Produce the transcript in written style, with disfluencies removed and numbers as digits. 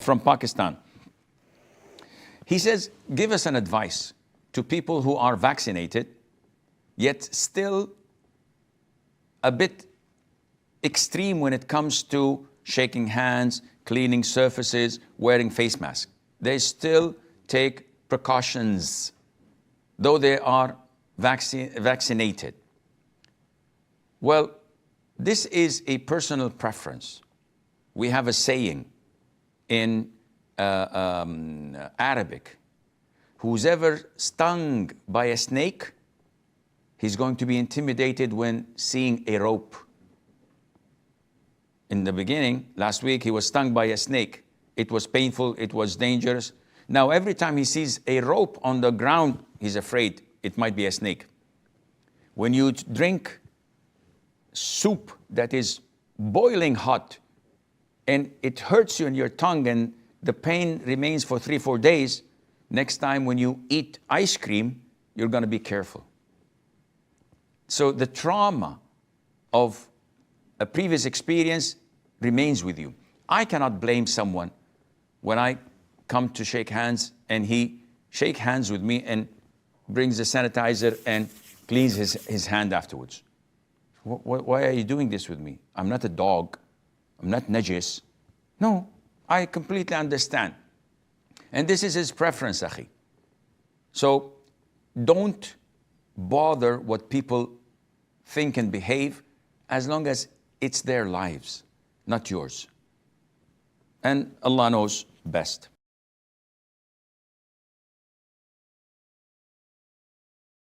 from Pakistan. He says, give us an advice to people who are vaccinated, yet still a bit extreme when it comes to shaking hands, cleaning surfaces, wearing face masks. They still take precautions, though they are vaccinated. Well, this is a personal preference. We have a saying in Arabic: who's ever stung by a snake, he's going to be intimidated when seeing a rope. In the beginning, last week, he was stung by a snake. It was painful, it was dangerous. Now, every time he sees a rope on the ground, he's afraid it might be a snake. When you drink soup that is boiling hot and it hurts you in your tongue and the pain remains for 3-4 days, next time when you eat ice cream, you're going to be careful. So the trauma of a previous experience remains with you. I cannot blame someone when I come to shake hands and he shakes hands with me and brings the sanitizer and cleans his hand afterwards. Why are you doing this with me? I'm not a dog. I'm not najis. No, I completely understand. And this is his preference, akhi. So don't bother what people think and behave, as long as it's their lives, not yours. And Allah knows best.